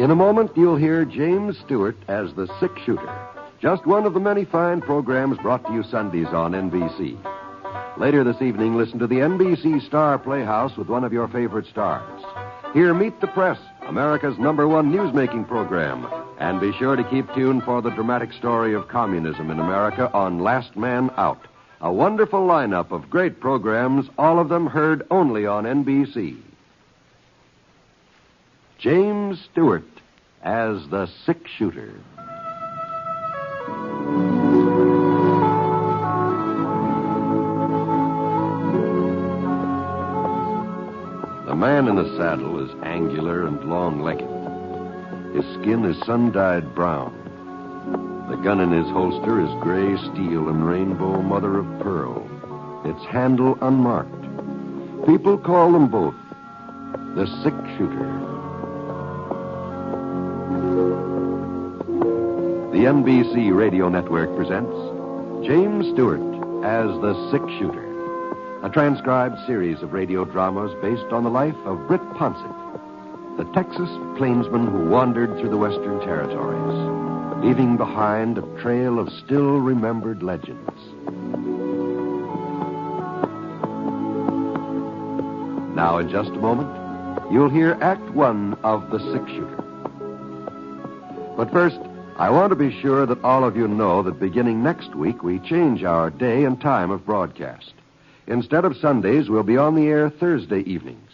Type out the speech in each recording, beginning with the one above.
In a moment, you'll hear James Stewart as the six-shooter, just one of the many fine programs brought to you Sundays on NBC. Later this evening, listen to the NBC Star Playhouse with one of your favorite stars. Hear Meet the Press, America's #1 newsmaking program. And be sure to keep tuned for the dramatic story of communism in America on Last Man Out. A wonderful lineup of great programs, all of them heard only on NBC. James Stewart as the six-shooter. The man in the saddle is angular and long-legged. His skin is sun-dyed brown. The gun in his holster is gray steel and rainbow mother of pearl, its handle unmarked. People call them both the six-shooter. The NBC Radio Network presents James Stewart as the six-shooter, a transcribed series of radio dramas based on the life of Britt Ponsett, the Texas plainsman who wandered through the Western Territories, leaving behind a trail of still-remembered legends. Now, in just a moment, you'll hear Act One of The Six-Shooter. But first, I want to be sure that all of you know that beginning next week, we change our day and time of broadcast. Instead of Sundays, we'll be on the air Thursday evenings.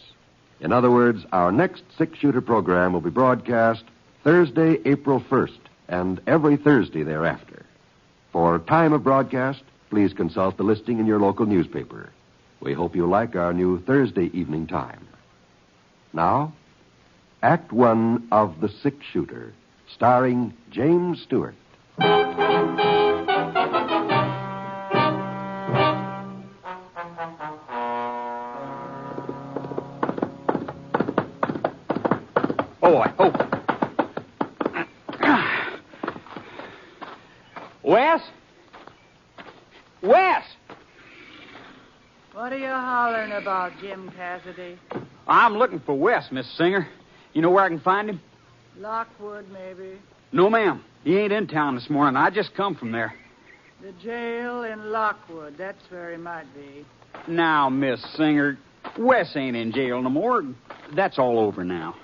In other words, our next six-shooter program will be broadcast Thursday, April 1st, and every Thursday thereafter. For time of broadcast, please consult the listing in your local newspaper. We hope you like our new Thursday evening time. Now, Act One of The Six-Shooter, starring James Stewart. Wes? Wes! What are you hollering about, Jim Cassidy? I'm looking for Wes, Miss Singer. You know where I can find him? Lockwood, maybe. No, ma'am. He ain't in town this morning. I just come from there. The jail in Lockwood. That's where he might be. Now, Miss Singer, Wes ain't in jail no more. That's all over now.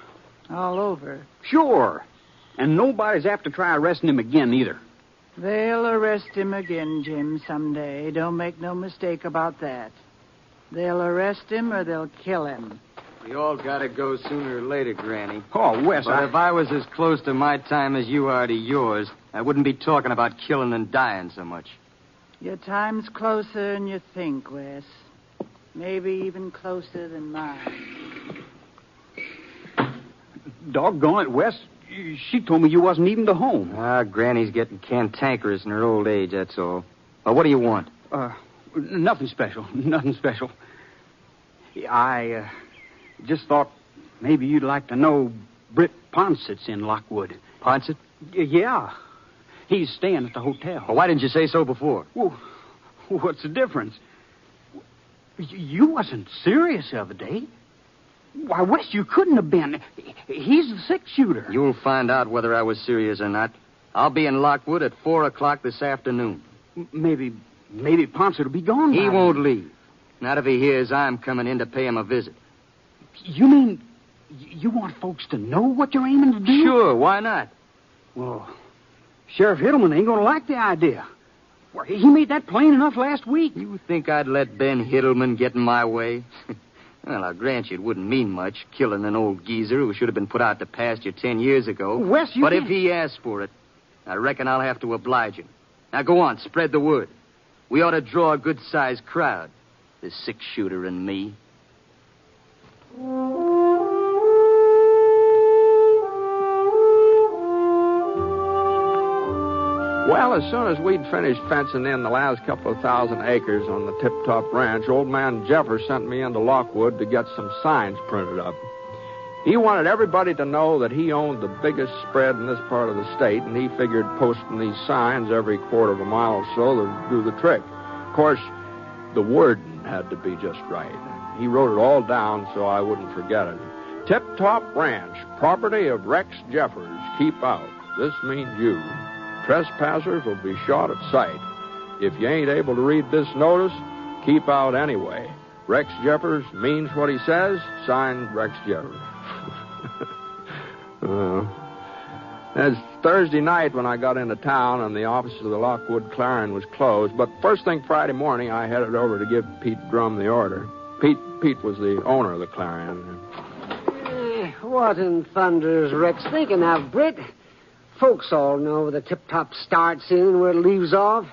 All over? Sure. And nobody's apt to try arresting him again, either. They'll arrest him again, Jim, someday. Don't make no mistake about that. They'll arrest him or they'll kill him. We all gotta go sooner or later, Granny. Oh, Wes, But if I was as close to my time as you are to yours, I wouldn't be talking about killing and dying so much. Your time's closer than you think, Wes. Maybe even closer than mine. Doggone it, Wes. She told me you wasn't even to home. Granny's getting cantankerous in her old age, that's all. Well, what do you want? Nothing special. Nothing special. I just thought maybe you'd like to know Britt Ponsett's in Lockwood. Ponsett? Yeah. He's staying at the hotel. Well, why didn't you say so before? Well, what's the difference? You wasn't serious the other day. Why, Wes, you couldn't have been. He's the six-shooter. You'll find out whether I was serious or not. I'll be in Lockwood at 4 o'clock this afternoon. Maybe Ponsett will be gone. He won't leave. Not if he hears I'm coming in to pay him a visit. You mean you want folks to know what you're aiming to do? Sure, why not? Well, Sheriff Hiddleman ain't going to like the idea. Well, he made that plain enough last week. You think I'd let Ben Hiddleman get in my way? Well, I'll grant you it wouldn't mean much, killing an old geezer who should have been put out to pasture 10 years ago. Wes, But if he asks for it, I reckon I'll have to oblige him. Now, go on, spread the word. We ought to draw a good-sized crowd. The six-shooter and me. Well, as soon as we'd finished fencing in the last couple of 1,000 acres on the Tip-Top Ranch, old man Jeffer sent me into Lockwood to get some signs printed up. He wanted everybody to know that he owned the biggest spread in this part of the state, and he figured posting these signs every quarter of a mile or so would do the trick. Of course, the wording had to be just right. He wrote it all down so I wouldn't forget it. Tip-Top Ranch, property of Rex Jeffers. Keep out. This means you. Trespassers will be shot at sight. If you ain't able to read this notice, keep out anyway. Rex Jeffers means what he says. Signed, Rex Jeffers. It's Thursday night when I got into town, and the office of the Lockwood Clarion was closed. But first thing Friday morning, I headed over to give Pete Drum the order. Pete was the owner of the Clarion. What in thunder is Rex thinking of, Britt? Folks all know where the Tip-Top starts in and where it leaves off.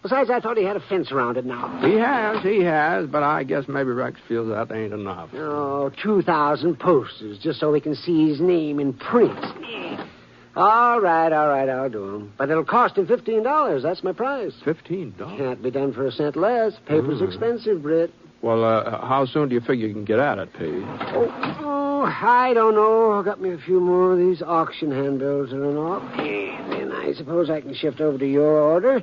Besides, I thought he had a fence around it now. He has, but I guess maybe Rex feels that ain't enough. Oh, 2,000 posters, just so we can see his name in print. All right, I'll do him. But it'll cost him $15. That's my price. $15? Can't be done for a cent less. Paper's expensive, Britt. Well, how soon do you figure you can get at it, Pete? Oh, I don't know. Got me a few more of these auction handbills to run off. And then I suppose I can shift over to your order.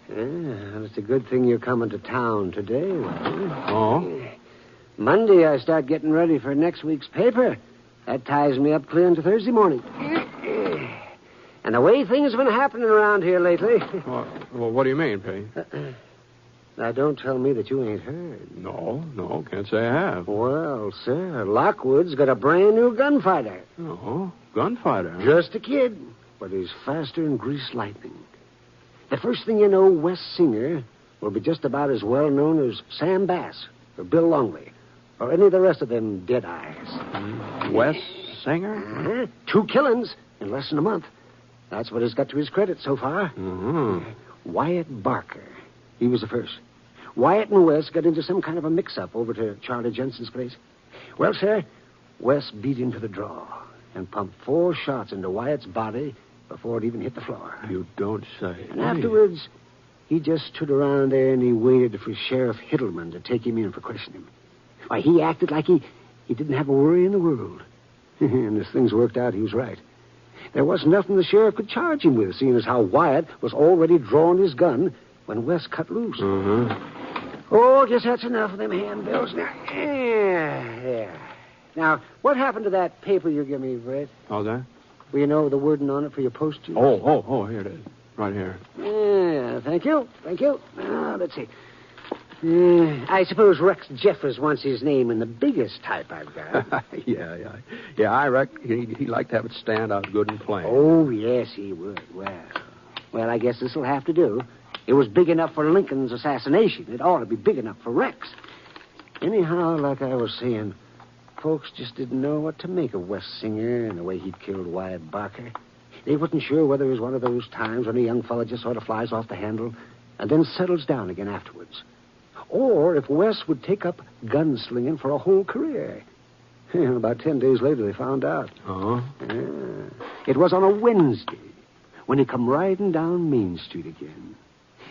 Well, it's a good thing you're coming to town today, Will. Oh? Monday, I start getting ready for next week's paper. That ties me up clear into Thursday morning. And the way things have been happening around here lately... Well, what do you mean, Pete? Now, don't tell me that you ain't heard. No, can't say I have. Well, sir, Lockwood's got a brand new gunfighter. Oh, gunfighter? Just a kid, but he's faster than greased lightning. The first thing you know, Wes Singer will be just about as well known as Sam Bass or Bill Longley or any of the rest of them dead eyes. Wes Singer? Uh-huh. 2 killings in less than a month. That's what he's got to his credit so far. Mm-hmm. Wyatt Barker. He was the first. Wyatt and Wes got into some kind of a mix-up over to Charlie Jensen's place. Well, sir, Wes beat him to the draw and pumped 4 shots into Wyatt's body before it even hit the floor. You don't say. And afterwards, he just stood around there and he waited for Sheriff Hiddleman to take him in for questioning. Why, he acted like he didn't have a worry in the world. And as things worked out, he was right. There wasn't nothing the sheriff could charge him with, seeing as how Wyatt was already drawing his gun when Wes cut loose. Mm-hmm. Oh, I guess that's enough of them handbills now. Yeah. Now, what happened to that paper you gave me, Brett? Oh, that? Well, you know the wording on it for your postage? Oh, here it is. Right here. Yeah, thank you. Now, let's see. I suppose Rex Jeffers wants his name in the biggest type I've got. Yeah, I reckon he'd like to have it stand out good and plain. Oh, yes, he would. Well, I guess this'll have to do. It was big enough for Lincoln's assassination. It ought to be big enough for Rex. Anyhow, like I was saying, folks just didn't know what to make of Wes Singer and the way he'd killed Wyatt Barker. They wasn't sure whether it was one of those times when a young fella just sort of flies off the handle and then settles down again afterwards. Or if Wes would take up gunslinging for a whole career. About 10 days later, they found out. Uh-huh. It was on a Wednesday when he come riding down Main Street again.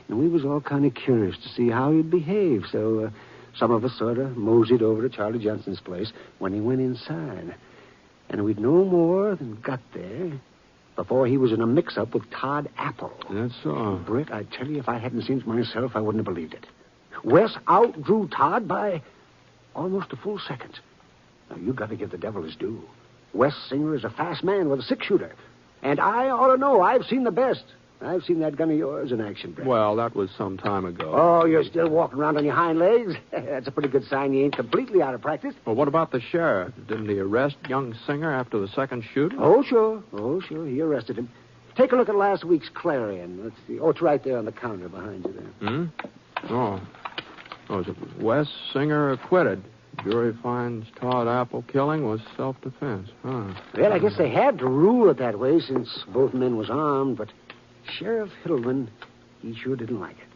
And we was all kind of curious to see how he'd behave, so some of us sort of moseyed over to Charlie Johnson's place when he went inside. And we'd no more than got there before he was in a mix-up with Todd Apple. That's so. Britt, I tell you, if I hadn't seen it myself, I wouldn't have believed it. Wes outdrew Todd by almost a full second. Now, you got to give the devil his due. Wes Singer is a fast man with a 6-shooter. And I ought to know. I've seen the best. I've seen that gun of yours in action, Brett. Well, that was some time ago. Oh, you're still walking around on your hind legs? That's a pretty good sign you ain't completely out of practice. Well, what about the sheriff? Didn't he arrest young Singer after the second shooting? Oh, sure. He arrested him. Take a look at last week's Clarion. Let's see. Oh, it's right there on the counter behind you there. Oh, is it Wes Singer acquitted? Jury finds Todd Apple killing was self-defense. Huh. Well, I guess they had to rule it that way since both men was armed, but Sheriff Hiddleman, he sure didn't like it.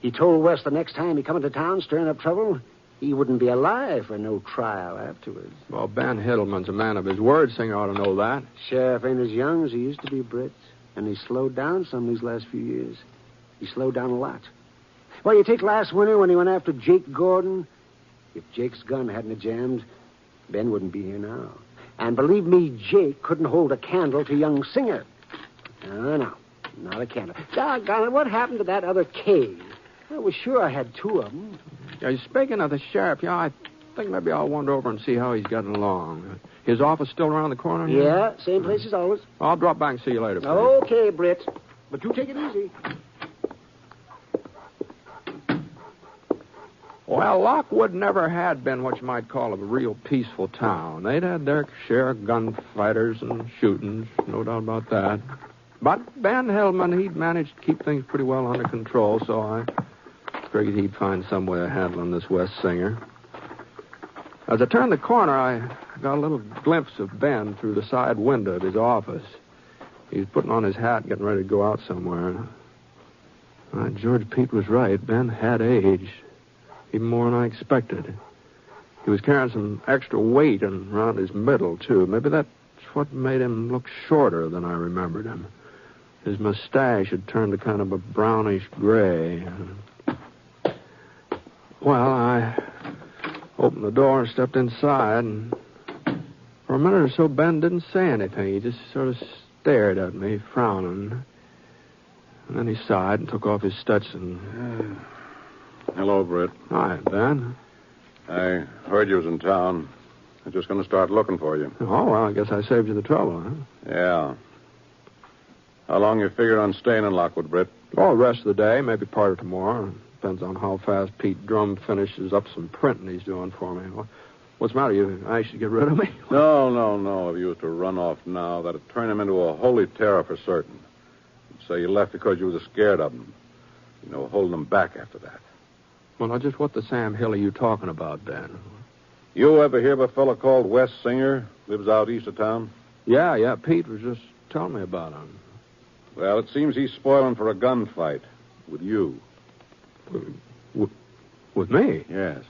He told Wes the next time he come into town stirring up trouble, he wouldn't be alive for no trial afterwards. Well, Ben Hiddleman's a man of his word. Singer ought to know that. Sheriff ain't as young as he used to be, Britt, and he slowed down some these last few years. He slowed down a lot. Well, you take last winter when he went after Jake Gordon. If Jake's gun hadn't jammed, Ben wouldn't be here now. And believe me, Jake couldn't hold a candle to young Singer. No, not a candle. Doggone it, what happened to that other cave? I was sure I had 2 of them. Yeah, speaking of the sheriff, I think maybe I'll wander over and see how he's getting along. His office still around the corner? Yeah, same place as always. I'll drop back and see you later, Pete. Okay, Britt. But you take it easy. Well, Lockwood never had been what you might call a real peaceful town. They'd had their share of gunfighters and shootings, no doubt about that. But Ben Hillman, he'd managed to keep things pretty well under control, so I figured he'd find some way of handling this West Singer. As I turned the corner, I got a little glimpse of Ben through the side window of his office. He was putting on his hat, getting ready to go out somewhere. George Pete was right. Ben had aged. Even more than I expected. He was carrying some extra weight around his middle, too. Maybe that's what made him look shorter than I remembered him. His mustache had turned to kind of a brownish gray. Well, I opened the door and stepped inside, and for a minute or so, Ben didn't say anything. He just sort of stared at me, frowning. And then he sighed and took off his Stetson. Hello, Britt. Hi, Ben. I heard you was in town. I'm just going to start looking for you. Oh, well, I guess I saved you the trouble, huh? Yeah. How long you figured on staying in Lockwood, Britt? Oh, the rest of the day, maybe part of tomorrow. Depends on how fast Pete Drum finishes up some printing he's doing for me. What's the matter? You anxious to get rid of me? No. If you was to run off now, that'd turn him into a holy terror for certain. He'd say you left because you was scared of him. Holding him back after that. Well, now, just what the Sam Hill are you talking about, Ben? You ever hear of a fellow called Wes Singer? Lives out east of town? Yeah. Pete was just telling me about him. Well, it seems he's spoiling for a gunfight with you. With me? Yes.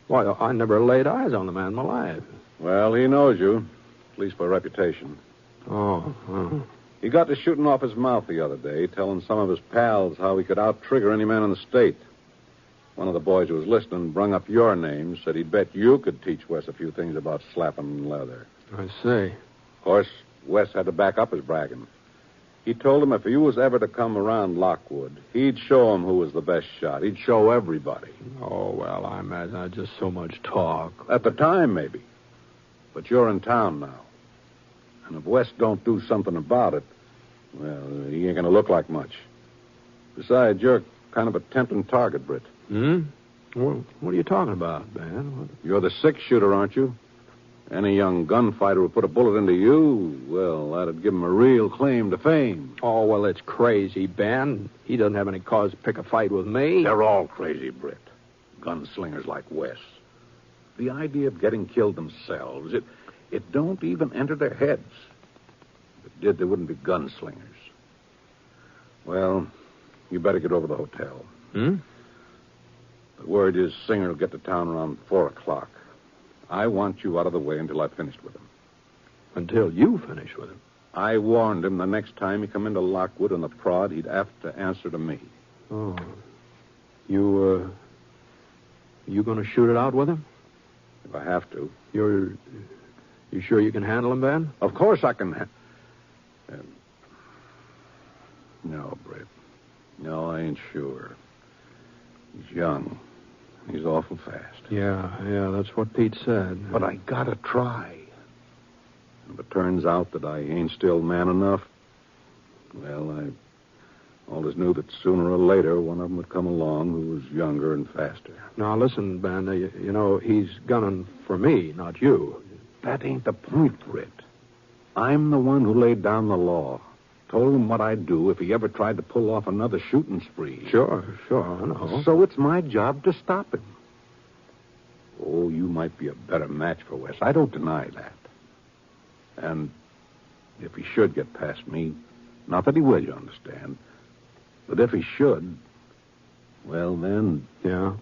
Why, I never laid eyes on the man in my life. Well, he knows you, at least by reputation. Oh. He got to shooting off his mouth the other day, telling some of his pals how he could out-trigger any man in the state. One of the boys who was listening brung up your name, said he'd bet you could teach Wes a few things about slapping leather. I see. Of course, Wes had to back up his bragging. He told him if you was ever to come around Lockwood, he'd show him who was the best shot. He'd show everybody. Oh, well, I imagine that's just so much talk. At the time, maybe. But you're in town now. And if Wes don't do something about it, well, he ain't going to look like much. Besides, you're kind of a tempting target, Britt. Well, what are you talking about, Ben? You're the six-shooter, aren't you? Any young gunfighter who put a bullet into you, well, that'd give him a real claim to fame. Oh, well, it's crazy, Ben. He doesn't have any cause to pick a fight with me. They're all crazy, Britt. Gunslingers like Wes. The idea of getting killed themselves, it don't even enter their heads. If it did, they wouldn't be gunslingers. Well, you better get over to the hotel. The word is Singer will get to town around 4 o'clock. I want you out of the way until I've finished with him. Until you finish with him? I warned him the next time he come into Lockwood on the prod, he'd have to answer to me. Oh. You going to shoot it out with him? If I have to. You sure you can handle him, Ben? Of course I can. No, Britt. No, I ain't sure. He's young. He's awful fast. Yeah, that's what Pete said. But I gotta try. If it turns out that I ain't still man enough, well, I always knew that sooner or later one of them would come along who was younger and faster. Now, listen, Ben, he's gunning for me, not you. That ain't the point, Britt. I'm the one who laid down the law. Told him what I'd do if he ever tried to pull off another shooting spree. Sure, I know. So it's my job to stop him. Oh, you might be a better match for Wes. I don't deny that. And if he should get past me, not that he will, you understand, but if he should, well, then... Yeah?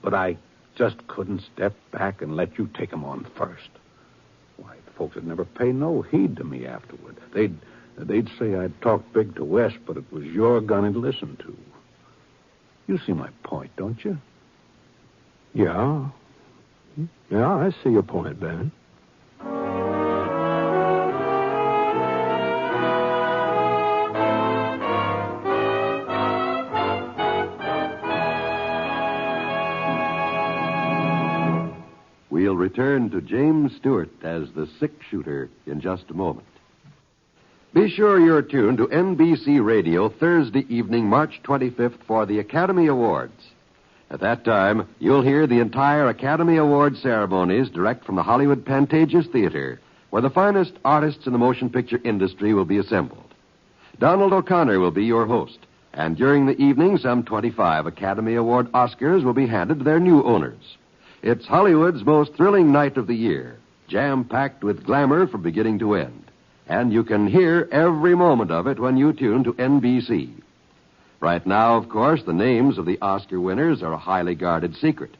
But I just couldn't step back and let you take him on first. Why, the folks would never pay no heed to me afterward. They'd say I'd talked big to Wes, but it was your gun he'd listened to. You see my point, don't you? Yeah. Yeah, I see your point, Ben. return to James Stewart as the six-shooter in just a moment. Be sure you're tuned to NBC Radio Thursday evening, March 25th, for the Academy Awards. At that time, you'll hear the entire Academy Award ceremonies direct from the Hollywood Pantages Theater, where the finest artists in the motion picture industry will be assembled. Donald O'Connor will be your host, and during the evening, some 25 Academy Award Oscars will be handed to their new owners. It's Hollywood's most thrilling night of the year, jam-packed with glamour from beginning to end. And you can hear every moment of it when you tune to NBC. Right now, of course, the names of the Oscar winners are a highly guarded secret.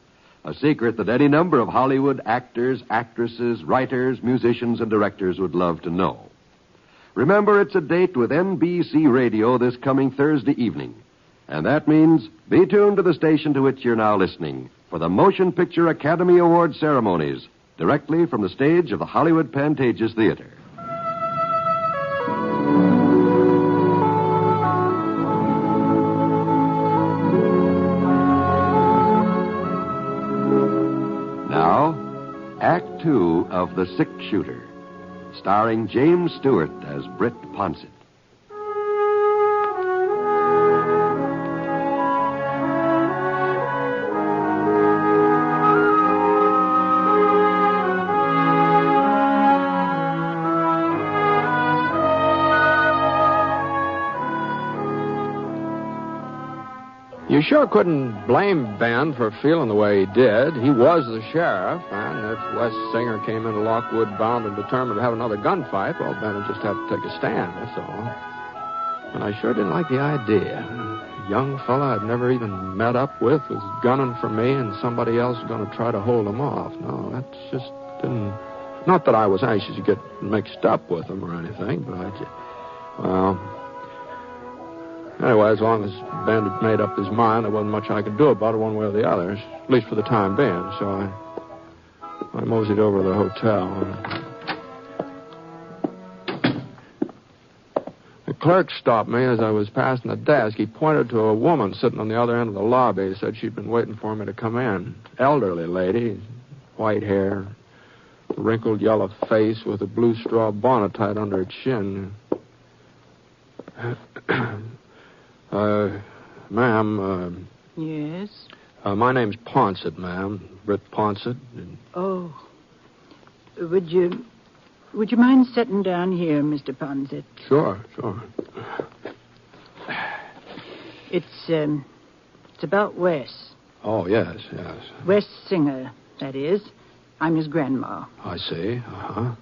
A secret that any number of Hollywood actors, actresses, writers, musicians, and directors would love to know. Remember, it's a date with NBC Radio this coming Thursday evening. And that means be tuned to the station to which you're now listening for the Motion Picture Academy Award ceremonies directly from the stage of the Hollywood Pantages Theater. Now, Act Two of The Six-Shooter, starring James Stewart as Britt Ponsett. You sure couldn't blame Ben for feeling the way he did. He was the sheriff, and if Wes Singer came into Lockwood bound and determined to have another gunfight, well, Ben would just have to take a stand, that's all. And I sure didn't like the idea. A young fella I'd never even met up with was gunning for me, and somebody else was going to try to hold him off. No, that just didn't... Not that I was anxious to get mixed up with him or anything, but I just... Well... Anyway, as long as Ben had made up his mind, there wasn't much I could do about it one way or the other, at least for the time being. So I moseyed over to the hotel. The clerk stopped me as I was passing the desk. He pointed to a woman sitting on the other end of the lobby. He said she'd been waiting for me to come in. Elderly lady, white hair, wrinkled yellow face with a blue straw bonnet tied under her chin. Ma'am, Yes? my name's Ponsett, ma'am. Britt Ponsett. Oh. Would you mind sitting down here, Mr. Ponsett? Sure. It's about Wes. Oh, yes. Wes Singer, that is. I'm his grandma. I see. Uh-huh.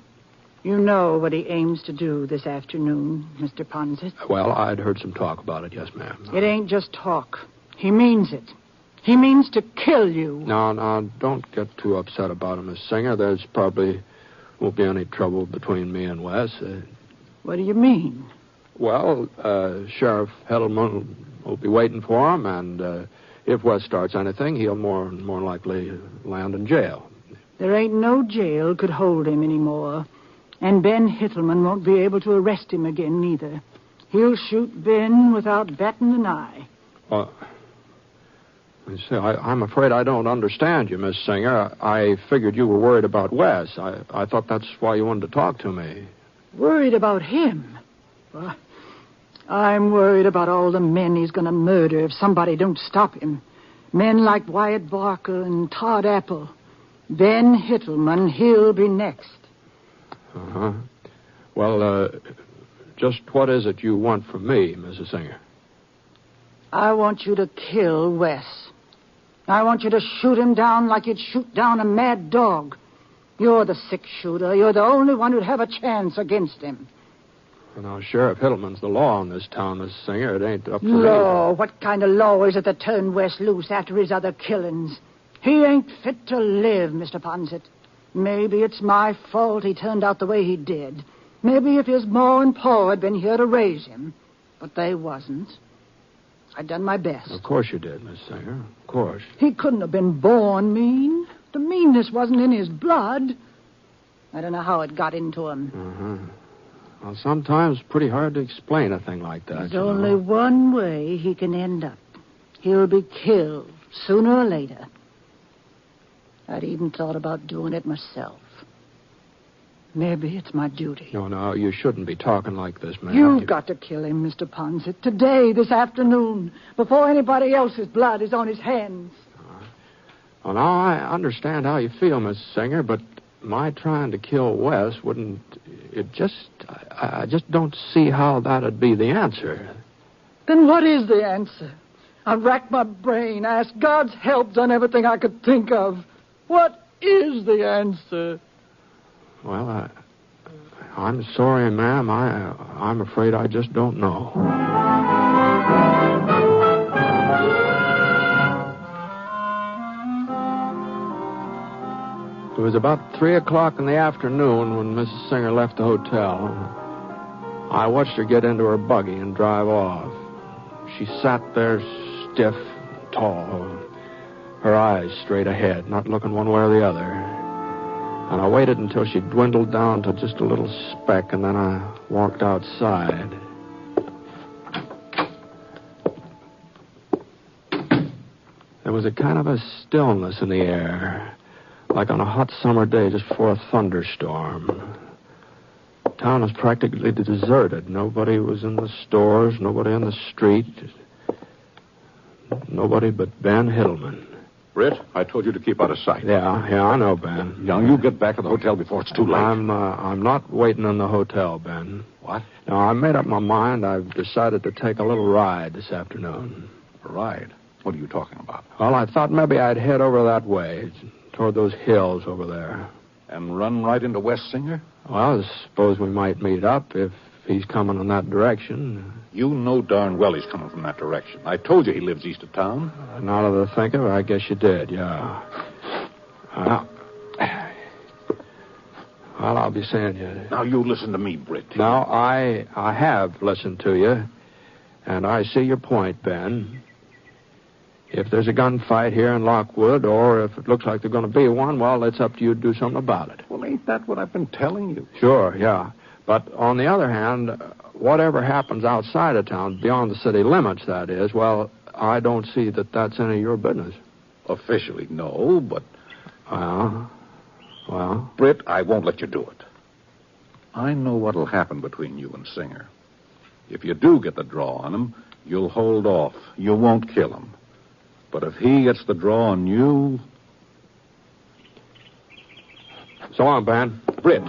You know what he aims to do this afternoon, Mr. Ponsett? Well, I'd heard some talk about it, yes, ma'am. It ain't just talk. He means it. He means to kill you. No, don't get too upset about it, Miss Singer. There's probably won't be any trouble between me and Wes. What do you mean? Well, Sheriff Heddleman will be waiting for him, and if Wes starts anything, he'll more likely land in jail. There ain't no jail could hold him anymore. And Ben Hittleman won't be able to arrest him again, neither. He'll shoot Ben without batting an eye. I'm afraid I don't understand you, Miss Singer. I figured you were worried about Wes. I thought that's why you wanted to talk to me. Worried about him? Well, I'm worried about all the men he's going to murder if somebody don't stop him. Men like Wyatt Barker and Todd Apple. Ben Hittleman, he'll be next. Uh-huh. Well, just what is it you want from me, Mrs. Singer? I want you to kill Wes. I want you to shoot him down like you'd shoot down a mad dog. You're the six-shooter. You're the only one who'd have a chance against him. Well, now, Sheriff Hittleman's the law in this town, Mrs. Singer. It ain't up to Law? me. What kind of law is it that turned Wes loose after his other killings? He ain't fit to live, Mr. Ponsett. Maybe it's my fault he turned out the way he did. Maybe if his ma and pa had been here to raise him. But they wasn't. I done my best. Of course you did, Miss Singer. Of course. He couldn't have been born mean. The meanness wasn't in his blood. I don't know how it got into him. Uh-huh. Well, sometimes it's pretty hard to explain a thing like that. There's only one way he can end up. He'll be killed sooner or later. I'd even thought about doing it myself. Maybe it's my duty. No, you shouldn't be talking like this, man. You've got to kill him, Mr. Ponset. Today, this afternoon, before anybody else's blood is on his hands. Well, now, I understand how you feel, Miss Singer, but my trying to kill Wes wouldn't... I just don't see how that'd be the answer. Then what is the answer? I racked my brain, asked God's help, done everything I could think of. What is the answer? Well, I'm sorry, ma'am. I'm afraid I just don't know. It was about 3 o'clock in the afternoon when Mrs. Singer left the hotel. I watched her get into her buggy and drive off. She sat there stiff, tall, her eyes straight ahead, not looking one way or the other. And I waited until she dwindled down to just a little speck, and then I walked outside. There was a kind of a stillness in the air, like on a hot summer day just before a thunderstorm. Town was practically deserted. Nobody was in the stores, nobody on the street. Nobody but Ben Hiddleman. Britt, I told you to keep out of sight. Yeah, I know, Ben. Young, you get back to the hotel before it's too late. I'm not waiting in the hotel, Ben. What? No, I made up my mind. I've decided to take a little ride this afternoon. A ride? What are you talking about? Well, I thought maybe I'd head over that way, toward those hills over there. And run right into West Singer? Well, I suppose we might meet up if he's coming in that direction. You know darn well he's coming from that direction. I told you he lives east of town. Now that I think of it, I guess you did, yeah. Well, I'll be seeing you. Now, you listen to me, Britt. Now, I have listened to you, and I see your point, Ben. If there's a gunfight here in Lockwood, or if it looks like there's going to be one, well, it's up to you to do something about it. Well, ain't that what I've been telling you? Sure, yeah. But on the other hand, whatever happens outside of town, beyond the city limits, that is, well, I don't see that that's any of your business. Officially, no, but... Well? Britt, I won't let you do it. I know what'll happen between you and Singer. If you do get the draw on him, you'll hold off. You won't kill him. But if he gets the draw on you... So long, Ben. Britt!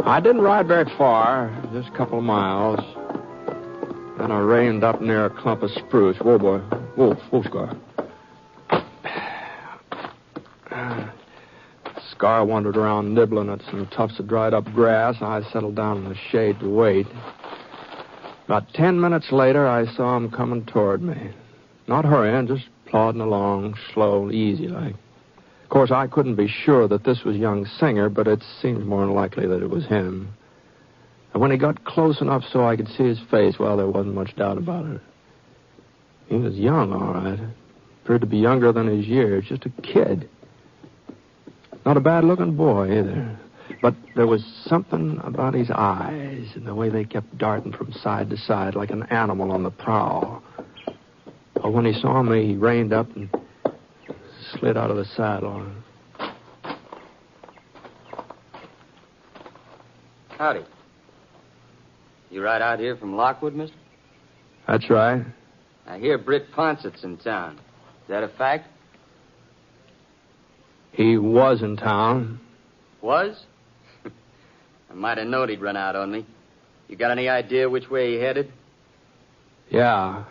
I didn't ride very far, just a couple of miles. Then I reined up near a clump of spruce. Whoa, boy. Whoa, Scar. Scar wandered around nibbling at some tufts of dried-up grass. I settled down in the shade to wait. About 10 minutes later, I saw him coming toward me. Not hurrying, just plodding along, slow, easy-like. Of course, I couldn't be sure that this was young Singer, but it seemed more than likely that it was him. And when he got close enough so I could see his face, well, there wasn't much doubt about it. He was young, all right. Appeared to be younger than his years, just a kid. Not a bad-looking boy, either. But there was something about his eyes and the way they kept darting from side to side like an animal on the prowl. Well, when he saw me, he reined up and slid out of the saddle. Howdy. You right out here from Lockwood, mister? That's right. I hear Britt Ponset's in town. Is that a fact? He was in town. Was? I might have known he'd run out on me. You got any idea which way he headed? Yeah.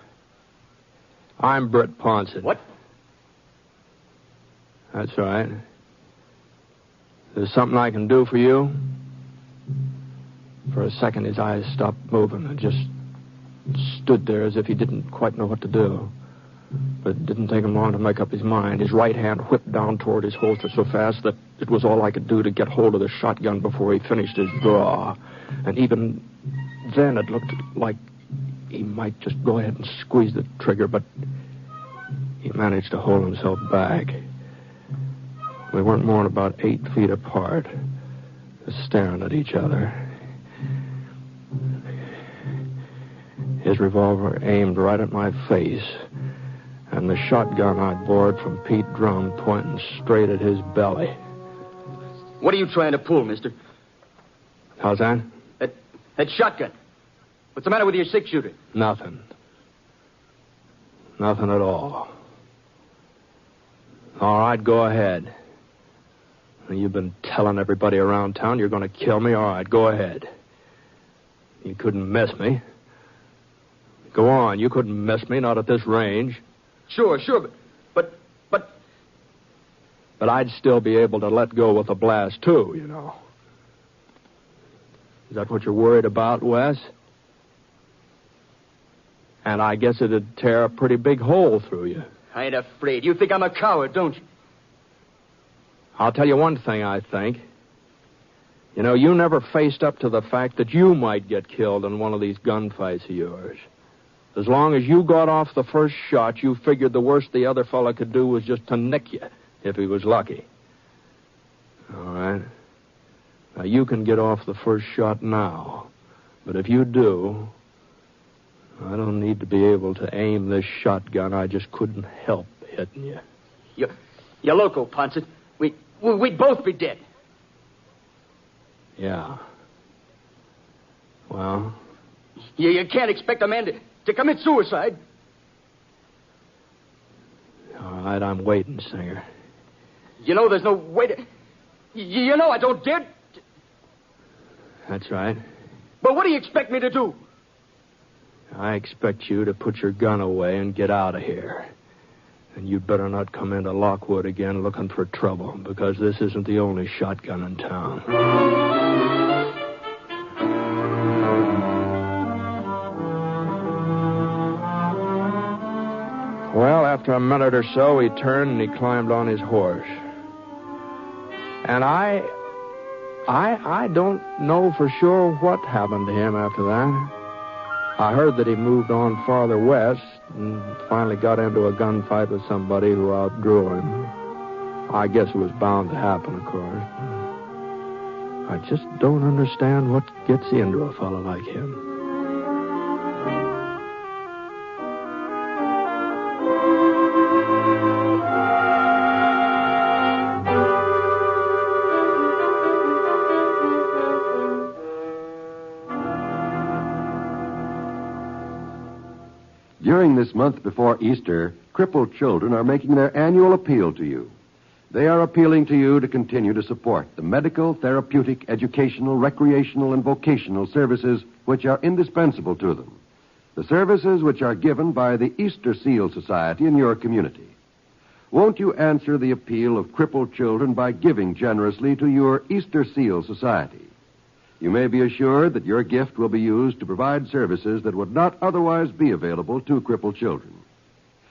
I'm Britt Ponset. What? That's right. There's something I can do for you? For a second, his eyes stopped moving and just stood there as if he didn't quite know what to do. But it didn't take him long to make up his mind. His right hand whipped down toward his holster so fast that it was all I could do to get hold of the shotgun before he finished his draw. And even then, it looked like he might just go ahead and squeeze the trigger, but he managed to hold himself back. We weren't more than about 8 feet apart. just staring at each other. His revolver aimed right at my face, and the shotgun I'd borrowed from Pete Drum pointing straight at his belly. What are you trying to pull, mister? How's that? That shotgun. What's the matter with your six-shooter? Nothing. Nothing at all. All right, go ahead. You've been telling everybody around town you're going to kill me. All right, go ahead. You couldn't miss me. Go on, you couldn't miss me, not at this range. Sure, but... But I'd still be able to let go with a blast, too, you know. Is that what you're worried about, Wes? And I guess it'd tear a pretty big hole through you. I ain't afraid. You think I'm a coward, don't you? I'll tell you one thing, I think. You know, you never faced up to the fact that you might get killed in one of these gunfights of yours. As long as you got off the first shot, you figured the worst the other fella could do was just to nick you, if he was lucky. All right. Now, you can get off the first shot now. But if you do, I don't need to be able to aim this shotgun. I just couldn't help hitting you. You're loco, Ponset. We'd both be dead. Yeah. Well? You can't expect a man to commit suicide. All right, I'm waiting, Singer. You know there's no way to... You know I don't dare... That's right. But what do you expect me to do? I expect you to put your gun away and get out of here. And you'd better not come into Lockwood again looking for trouble, because this isn't the only shotgun in town. Well, after a minute or so, he turned and he climbed on his horse. And I don't know for sure what happened to him after that. I heard that he moved on farther west and finally got into a gunfight with somebody who outdrew him. I guess it was bound to happen, of course. I just don't understand what gets into a fellow like him. During this month before Easter, crippled children are making their annual appeal to you. They are appealing to you to continue to support the medical, therapeutic, educational, recreational, and vocational services which are indispensable to them. The services which are given by the Easter Seal Society in your community. Won't you answer the appeal of crippled children by giving generously to your Easter Seal Society? You may be assured that your gift will be used to provide services that would not otherwise be available to crippled children.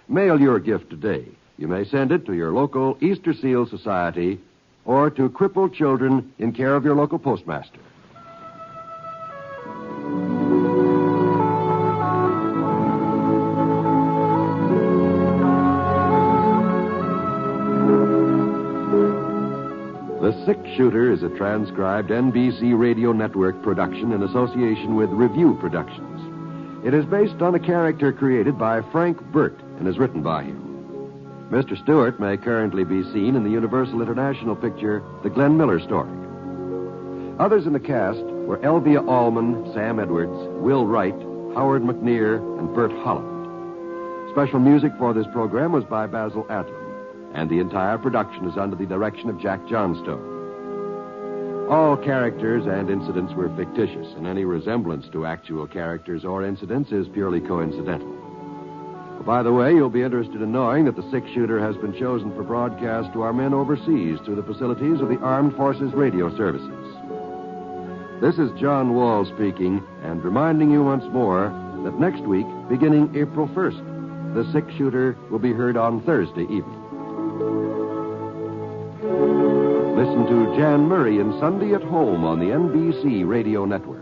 Mail your gift today. You may send it to your local Easter Seal Society or to crippled children in care of your local postmaster. The Six Shooter is a transcribed NBC Radio Network production in association with Review Productions. It is based on a character created by Frank Burt and is written by him. Mr. Stewart may currently be seen in the Universal International picture, The Glenn Miller Story. Others in the cast were Elvia Allman, Sam Edwards, Will Wright, Howard McNear, and Bert Holland. Special music for this program was by Basil Adlam, and the entire production is under the direction of Jack Johnstone. All characters and incidents were fictitious, and any resemblance to actual characters or incidents is purely coincidental. By the way, you'll be interested in knowing that the six-shooter has been chosen for broadcast to our men overseas through the facilities of the Armed Forces Radio Services. This is John Wall speaking, and reminding you once more that next week, beginning April 1st, the six-shooter will be heard on Thursday evening. Listen to Jan Murray in Sunday at Home on the NBC Radio Network.